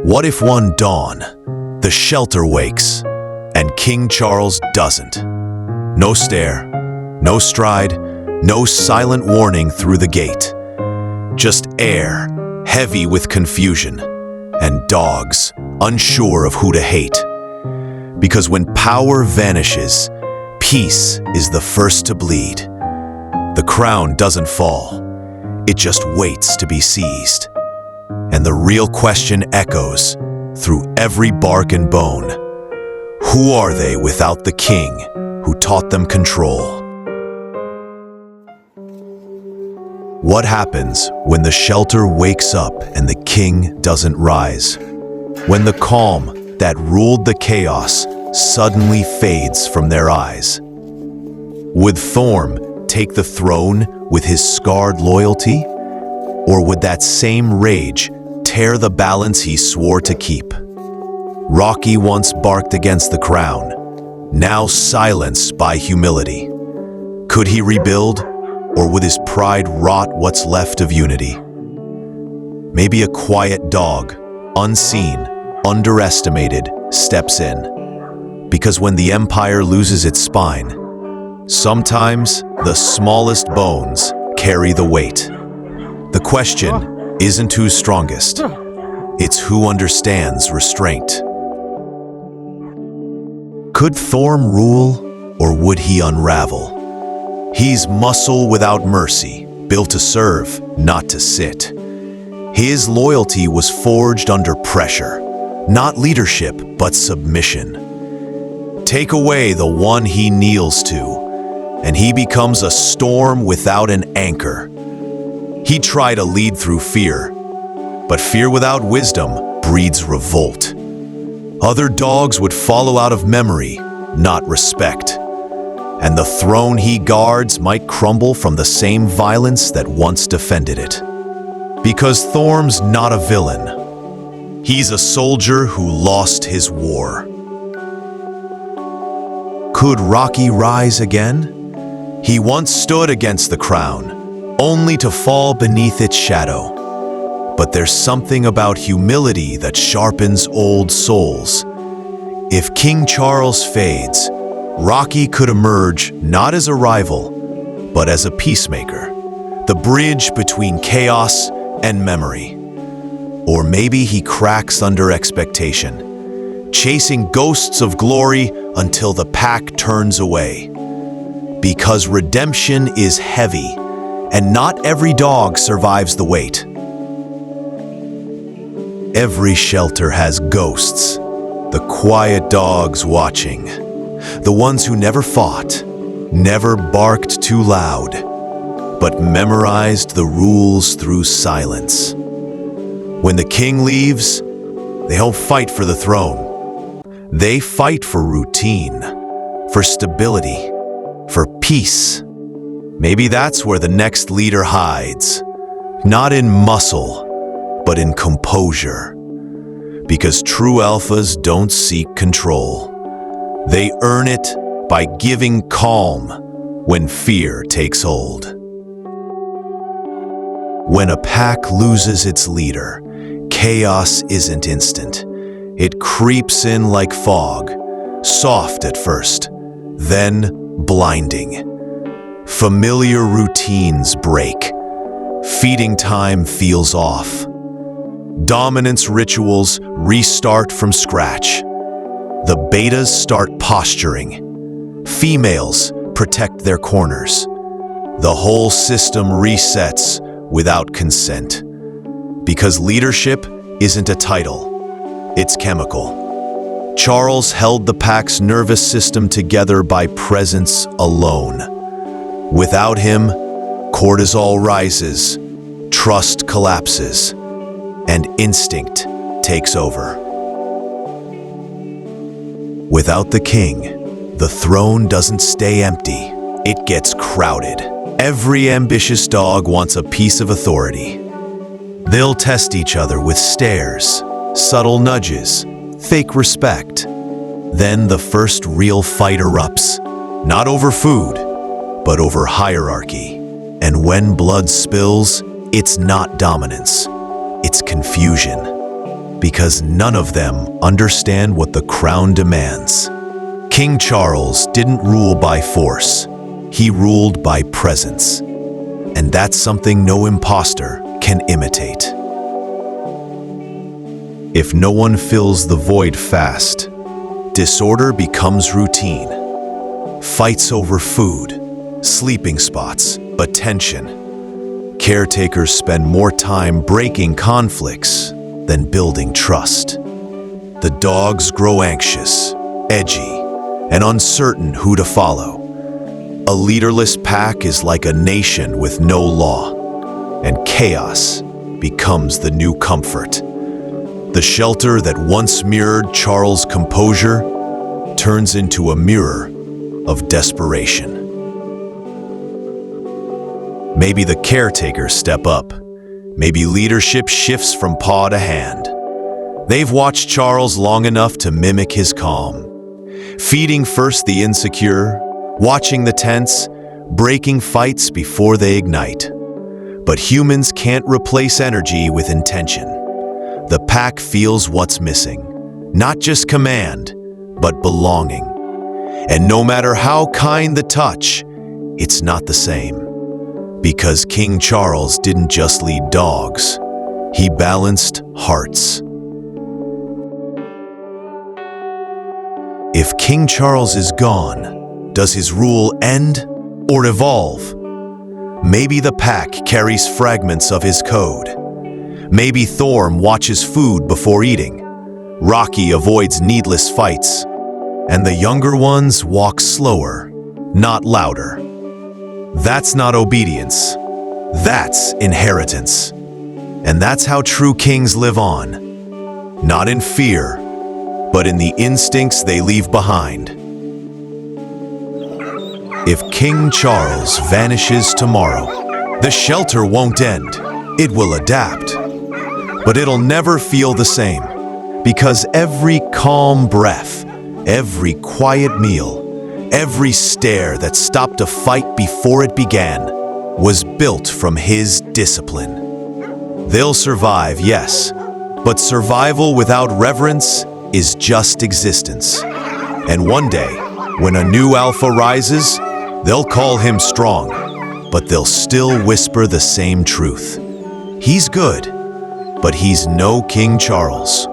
What if one dawn, the shelter wakes, and King Charles doesn't? No stare, no stride, no silent warning through the gate. Just air, heavy with confusion, and dogs, unsure of who to hate. Because when power vanishes, peace is the first to bleed. The crown doesn't fall, it just waits to be seized. And the real question echoes through every bark and bone. Who are they without the king who taught them control? What happens when the shelter wakes up and the king doesn't rise? When the calm that ruled the chaos suddenly fades from their eyes? Would Thorme take the throne with his scarred loyalty? Or would that same rage tear the balance he swore to keep? Rocky once barked against the crown, now silenced by humility. Could he rebuild, or would his pride rot what's left of unity? Maybe a quiet dog, unseen, underestimated, steps in. Because when the empire loses its spine, sometimes the smallest bones carry the weight. The question isn't who's strongest, it's who understands restraint. Could Thorme rule, or would he unravel? He's muscle without mercy, built to serve, not to sit. His loyalty was forged under pressure, not leadership, but submission. Take away the one he kneels to, and he becomes a storm without an anchor. He tried to lead through fear, but fear without wisdom breeds revolt. Other dogs would follow out of memory, not respect. And the throne he guards might crumble from the same violence that once defended it. Because Thorme's not a villain. He's a soldier who lost his war. Could Rocky rise again? He once stood against the crown, only to fall beneath its shadow. But there's something about humility that sharpens old souls. If King Charles fades, Rocky could emerge not as a rival, but as a peacemaker, the bridge between chaos and memory. Or maybe he cracks under expectation, chasing ghosts of glory until the pack turns away. Because redemption is heavy, and not every dog survives the weight. Every shelter has ghosts, the quiet dogs watching, the ones who never fought, never barked too loud, but memorized the rules through silence. When the king leaves, they don't fight for the throne. They fight for routine, for stability, for peace. Maybe that's where the next leader hides, not in muscle, but in composure. Because true alphas don't seek control. They earn it by giving calm when fear takes hold. When a pack loses its leader, chaos isn't instant. It creeps in like fog, soft at first, then blinding. Familiar routines break. Feeding time feels off. Dominance rituals restart from scratch. The betas start posturing. Females protect their corners. The whole system resets without consent. Because leadership isn't a title, it's chemical. Charles held the pack's nervous system together by presence alone. Without him, cortisol rises, trust collapses, and instinct takes over. Without the king, the throne doesn't stay empty, it gets crowded. Every ambitious dog wants a piece of authority. They'll test each other with stares, subtle nudges, fake respect. Then the first real fight erupts, not over food, but over hierarchy. And when blood spills, it's not dominance, it's confusion. because none of them understand what the crown demands. King Charles didn't rule by force. He ruled by presence. And that's something no imposter can imitate. If no one fills the void fast, disorder becomes routine. Fights over food, sleeping spots, attention. Caretakers spend more time breaking conflicts than building trust. The dogs grow anxious, edgy, and uncertain who to follow. A leaderless pack is like a nation with no law, and chaos becomes the new comfort. The shelter that once mirrored Charles' composure turns into a mirror of desperation. Maybe the caretakers step up. Maybe leadership shifts from paw to hand. They've watched Charles long enough to mimic his calm, feeding first the insecure, watching the tense, breaking fights before they ignite. But humans can't replace energy with intention. The pack feels what's missing, not just command, but belonging. And no matter how kind the touch, it's not the same. Because King Charles didn't just lead dogs, he balanced hearts. If King Charles is gone, does his rule end or evolve? Maybe the pack carries fragments of his code. Maybe Thorme watches food before eating. Rocky avoids needless fights. And the younger ones walk slower, not louder. That's not obedience. That's inheritance. And that's how true kings live on. Not in fear, but in the instincts they leave behind. If King Charles vanishes tomorrow, the shelter won't end. It will adapt. But it'll never feel the same, because every calm breath, every quiet meal, every stare that stopped a fight before it began was built from his discipline. They'll survive, yes, but survival without reverence is just existence. And one day, when a new alpha rises, they'll call him strong, but they'll still whisper the same truth. He's good, but he's no King Charles.